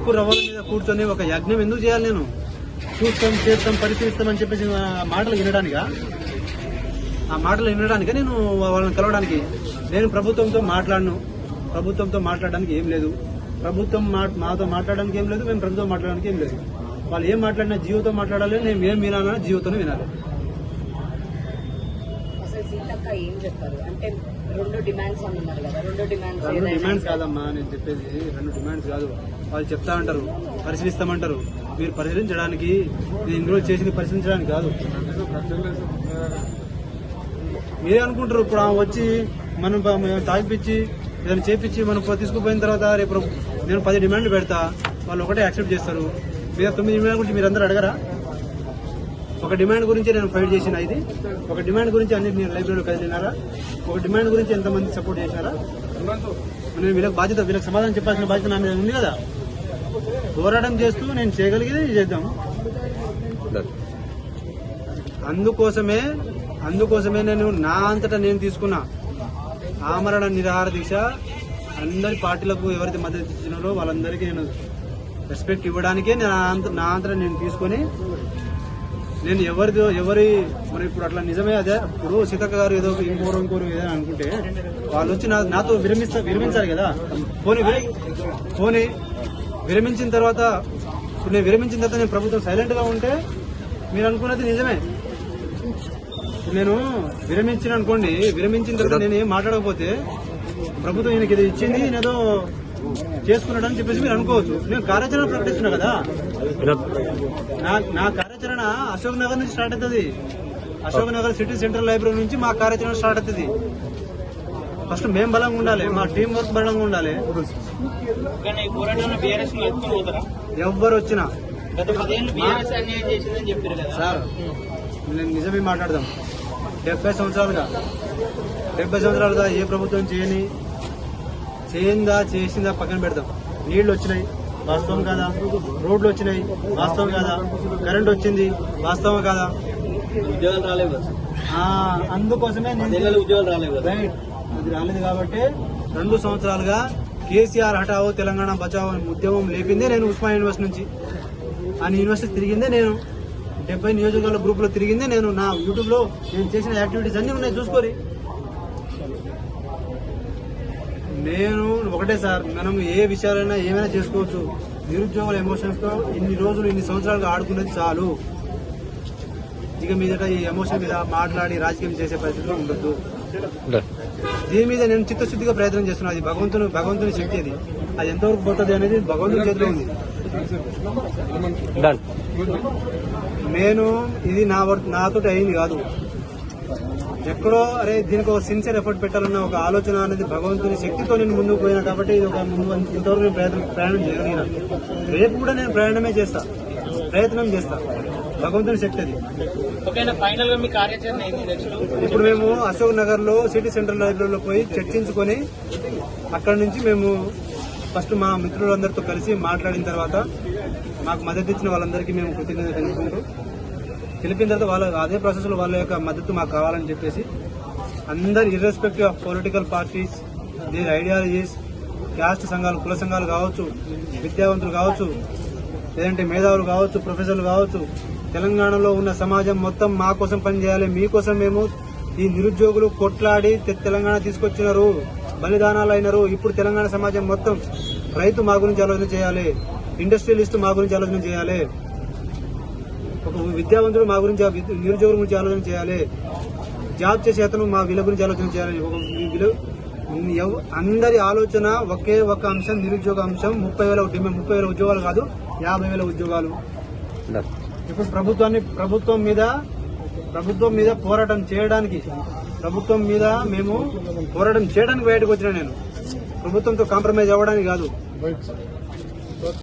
నిప్పు రవ్వల మీద కూర్చొని ఒక యజ్ఞం ఎందుకు చేయాలి? నేను చూస్తాం, చేస్తాం, పరిశీలిస్తామని చెప్పేసి మాటలు వినడానికా? ఆ మాటలు వినడానిక నేను వాళ్ళని కలవడానికి? నేను ప్రభుత్వంతో మాట్లాడడానికి ఏం లేదు. ప్రభుత్వం మాతో మాట్లాడడానికి ఏం లేదు, మేము ప్రభుత్వం మాట్లాడడానికి ఏం లేదు. వాళ్ళు ఏం మాట్లాడినా జీవోతో మాట్లాడాలి, నేను ఏం వినాలన్నా జీవోతోనే వినాలి. రెండు డిమాండ్స్ కాదమ్మా, నేను చెప్పేది 2 డిమాండ్స్ కాదు. వాళ్ళు చెప్తా అంటారు, పరిశీలిస్తామంటారు. మీరు పరిశీలించడానికి, నేను ఇందులో చేసింది పరిశీలించడానికి కాదు. మీరే అనుకుంటారు ఇప్పుడు వచ్చి మనం తాగిపించి ఏదైనా చేపించి మనం తీసుకుపోయిన తర్వాత రేపు నేను 10 డిమాండ్లు పెడతా, వాళ్ళు ఒకటే యాక్సెప్ట్ చేస్తారు. మీరు 9 డిమాండ్ గురించి మీరు అందరూ అడగరా? ఒక డిమాండ్ గురించి నేను ఫైట్ చేసిన, ఇది ఒక డిమాండ్ గురించి అన్ని మీరు లైబ్రరీలో కలిసినారా? ఒక డిమాండ్ గురించి ఎంతమంది సపోర్ట్ చేశారా? నేను వీళ్ళకి సమాధానం చెప్పాల్సిన బాధ్యత నా మీద ఉంది కదా. పోరాటం చేస్తూ నేను చేయగలిగేది చేద్దాం. అందుకోసమే నేను నా అంతటా నేను తీసుకున్న ఆమరణ నిరాహార దీక్ష. అందరి పార్టీలకు ఎవరైతే మద్దతు ఇచ్చినారో వాళ్ళందరికీ నేను రెస్పెక్ట్ ఇవ్వడానికే నా అంతటా నేను తీసుకొని, నేను ఎవరి మరి ఇప్పుడు అట్లా నిజమే అదే. ఇప్పుడు సీతక్క గారు ఏదో ఇంకోరు ఏదైనా అనుకుంటే వాళ్ళు వచ్చి నాతో విరమించాలి కదా. పోనీ విరమించిన తర్వాత నేను ప్రభుత్వం సైలెంట్ గా ఉంటే మీరు అనుకున్నది నిజమే. నేను విరమించిన అనుకోండి, విరమించిన తర్వాత నేను ఏం మాట్లాడకపోతే ప్రభుత్వం ఈయనకి ఇది ఇచ్చింది, నేనేదో చేసుకున్నాడు అని చెప్పేసి మీరు అనుకోవచ్చు. నేను కార్యాచరణ ప్రకటిస్తున్నా కదా. నా కార్యాచరణ అశోక్ నగర్ నుంచి స్టార్ట్ అవుతుంది. Ashok Nagar city central library నుంచి మా కార్యాచరణ స్టార్ట్ అవుతుంది. ఫస్ట్ మేము బలంగా ఉండాలి, మా టీం వర్క్ బలంగా ఉండాలి. ఎవ్వరు వచ్చినా సార్ నేను నిజమే మాట్లాడదాం. 70 సంవత్సరాలుగా ఏ ప్రభుత్వం చేసిందా పక్కన పెడదాం. నీళ్లు వచ్చినాయి, వాస్తవం కాదా? రోడ్లు వచ్చినాయి, వాస్తవం కాదా? కరెంట్ వచ్చింది, వాస్తవం కాదా? ఉద్యోగాలు రాలేవు. అందుకోసమే ఉద్యోగాలు రాలేవు. రైట్, అది రాలేదు కాబట్టి 2 సంవత్సరాలుగా కేసీఆర్ హఠావో తెలంగాణ బచావో ఉద్యమం లేపిందే నేను ఉస్మానియా యూనివర్సిటీ నుంచి. ఆ యూనివర్సిటీ తిరిగిందే నేను, 70 నియోజకవర్గాల గ్రూప్ లో తిరిగిందే నేను. నా యూట్యూబ్ లో నేను చేసిన యాక్టివిటీస్ అన్ని ఉన్నాయి, చూసుకోరి. నేను ఒకటే సార్, మనం ఏ విషయాలైనా ఏమైనా చేసుకోవచ్చు. నిరుద్యోగుల ఎమోషన్స్ తో ఇన్ని రోజులు ఇన్ని సంవత్సరాలుగా ఆడుకున్నది చాలు. ఇక మీదట ఈ ఎమోషన్ మీద మాట్లాడి రాజకీయం చేసే పరిస్థితిలో ఉండొద్దు. దీని మీద నేను చిత్తశుద్ధిగా ప్రయత్నం చేస్తున్నాను. అది భగవంతుని శక్తి. అది ఎంతవరకు పోతుంది అనేది భగవంతుని చేతిలో ఉంది. ఇది నాతో అయింది కాదు. ఎక్కడో దీనికి ఒక సిన్సియర్ ఎఫర్ట్ పెట్టాలన్న ఒక ఆలోచన అనేది భగవంతుని శక్తితో నేను ముందుకు పోయినా కాబట్టి ఇది ఒక ఇంతవరకు ప్రయాణం చేయగలిగిన. రేపు కూడా నేను ప్రయాణం చేస్తా. భగవంతుని శక్తి అది. ఇప్పుడు మేము అశోక్ నగర్ లో సిటీ సెంట్రల్ లైబ్రరీలో పోయి చర్చించుకొని అక్కడి నుంచి మేము ఫస్ట్ మా మిత్రులందరితో కలిసి మాట్లాడిన తర్వాత మాకు మద్దతు ఇచ్చిన వాళ్ళందరికీ మేము కృతజ్ఞత తెలిపిన తర్వాత వాళ్ళ అదే ప్రాసెస్ లో వాళ్ళ యొక్క మద్దతు మాకు కావాలని చెప్పేసి అందరు irrespective of political parties, their ideologies, caste సంఘాలు, కుల సంఘాలు కావచ్చు, విద్యావంతులు కావచ్చు, లేదంటే మేధావులు కావచ్చు, ప్రొఫెసర్లు కావచ్చు, తెలంగాణలో ఉన్న సమాజం మొత్తం మా కోసం పనిచేయాలి. మీకోసం మేము ఈ నిరుద్యోగులు కొట్లాడి తెలంగాణ తీసుకొచ్చినారు, బలిదానాలు అయినారు. ఇప్పుడు తెలంగాణ సమాజం మొత్తం రైతు మా గురించి ఆలోచన చేయాలి, ఇండస్ట్రియలిస్ట్ మా గురించి ఆలోచన చేయాలి, ఒక విద్యావంతుడు మా గురించి, నిరుద్యోగుల గురించి ఆలోచన చేయాలి, జాబ్ చేసే అతను మా వీళ్ళ గురించి ఆలోచన చేయాలి. అందరి ఆలోచన ఒకే ఒక అంశం, నిరుద్యోగ అంశం. 30,000 ఉద్యోగాలు కాదు, 50,000 ఉద్యోగాలు. ఇప్పుడు ప్రభుత్వం మీద పోరాటం చేయడానికి, మేము పోరాటం చేయడానికి బయటకు వచ్చినా. నేను ప్రభుత్వంతో కాంప్రమైజ్ అవ్వడానికి కాదు.